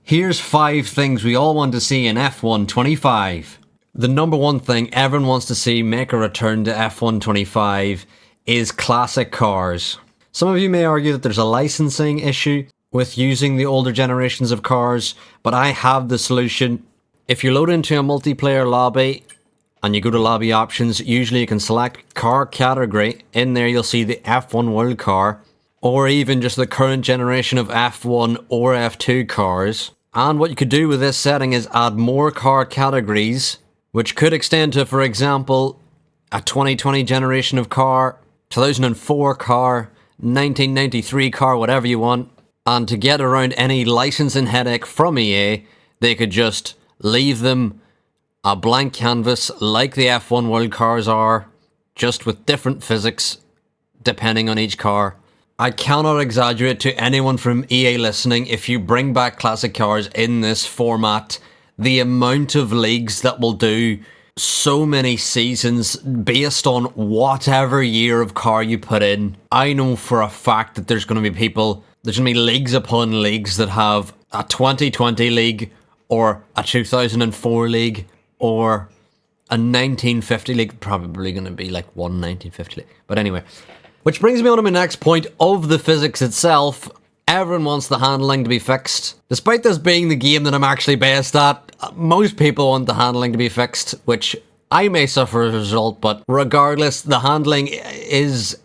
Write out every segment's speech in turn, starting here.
Here's 5 things we all want to see in F1 25. The number one thing everyone wants to see make a return to F1 25 is classic cars. Some of you may argue that there's a licensing issue with using the older generations of cars, but I have the solution. If you load into a multiplayer lobby and you go to lobby options, usually you can select car category. In there you'll see the F1 World Car, or even just the current generation of F1 or F2 cars. And what you could do with this setting is add more car categories, which could extend to, for example, a 2020 generation of car, 2004 car, 1993 car, whatever you want. And to get around any licensing headache from EA, they could just leave them a blank canvas like the F1 World Cars are, just with different physics depending on each car. I cannot exaggerate to anyone from EA listening, if you bring back classic cars in this format, the amount of leagues that will do so many seasons based on whatever year of car you put in. I know for a fact that there's going to be leagues upon leagues that have a 2020 league, or a 2004 league, or a 1950 league. Probably going to be like one 1950 league. But anyway, which brings me on to my next point of the physics itself. Everyone wants the handling to be fixed. Despite this being the game that I'm actually best at, most people want the handling to be fixed, which I may suffer as a result, but regardless, the handling is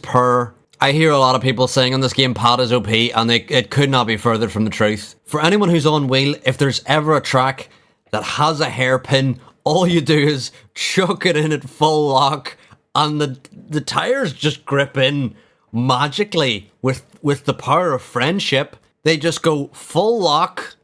poor. I hear a lot of people saying on this game pad is OP, and it could not be further from the truth. For anyone who's on wheel, if there's ever a track that has a hairpin, all you do is chuck it in at full lock, and the tires just grip in magically with the power of friendship. They just go full lock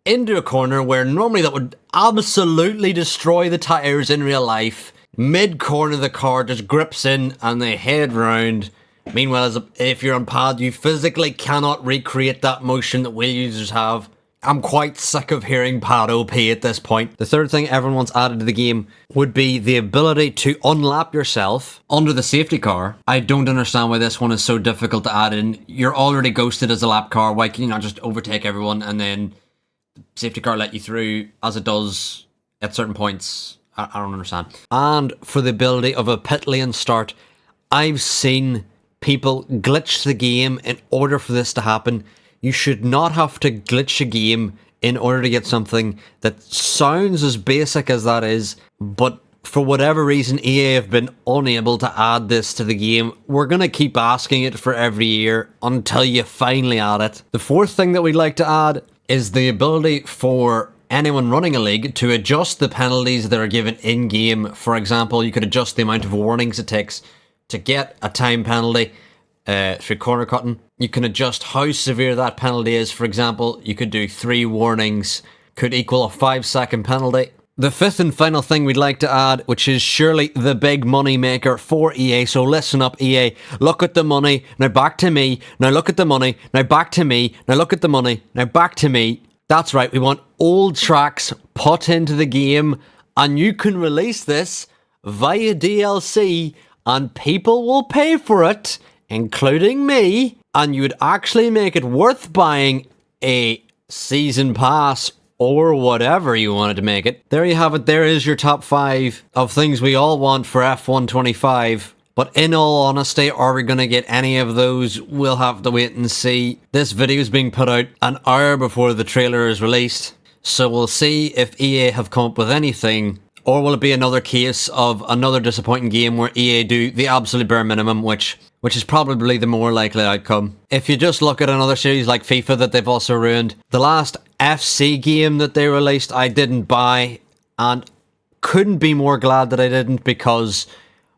into a corner where normally that would absolutely destroy the tires in real life. Mid-corner the car just grips in and they head round. Meanwhile, if you're on pad, you physically cannot recreate that motion that wheel users have. I'm quite sick of hearing pad OP at this point. The third thing everyone wants added to the game would be the ability to unlap yourself under the safety car. I don't understand why this one is so difficult to add in. You're already ghosted as a lap car. Why can you not just overtake everyone and then the safety car let you through as it does at certain points? I don't understand. And for the ability of a pit lane start, I've seen people glitch the game in order for this to happen. You should not have to glitch a game in order to get something that sounds as basic as that is, but for whatever reason EA have been unable to add this to the game. We're going to keep asking it for every year until you finally add it. The fourth thing that we'd like to add is the ability for anyone running a league to adjust the penalties that are given in-game. For example, you could adjust the amount of warnings it takes to get a time penalty through corner cutting. You can adjust how severe that penalty is. For example, you could do 3 warnings could equal a 5-second penalty. The fifth and final thing we'd like to add, which is surely the big money maker for EA, so listen up EA, look at the money, now back to me, now look at the money, now back to me, now look at the money, now back to me. That's right, we want old tracks put into the game, and you can release this via DLC, and people will pay for it, including me, and you would actually make it worth buying a season pass or whatever you wanted to make it. There you have it. There is your top 5 of things we all want for F1 25. But in all honesty, are we going to get any of those? We'll have to wait and see. This video is being put out an hour before the trailer is released, so we'll see if EA have come up with anything. Or will it be another case of another disappointing game where EA do the absolute bare minimum, which is probably the more likely outcome. If you just look at another series like FIFA that they've also ruined, the last FC game that they released I didn't buy, and couldn't be more glad that I didn't, because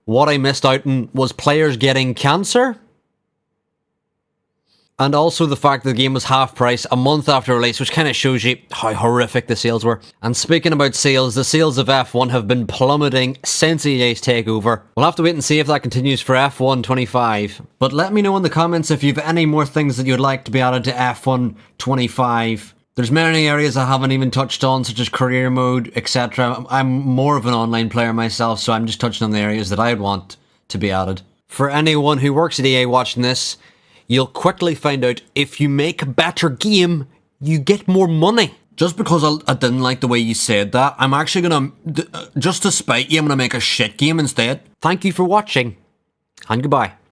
what I missed out on was players getting cancer. And also the fact that the game was half price a month after release, which kind of shows you how horrific the sales were. And speaking about sales, the sales of F1 have been plummeting since EA's takeover. We'll have to wait and see if that continues for F1 25. But let me know in the comments if you've any more things that you'd like to be added to F1 25. There's many areas I haven't even touched on, such as career mode, etc. I'm more of an online player myself, so I'm just touching on the areas that I'd want to be added. For anyone who works at EA watching this, you'll quickly find out if you make a better game, you get more money. Just because I didn't like the way you said that, I'm actually gonna, just to spite you, I'm gonna make a shit game instead. Thank you for watching, and goodbye.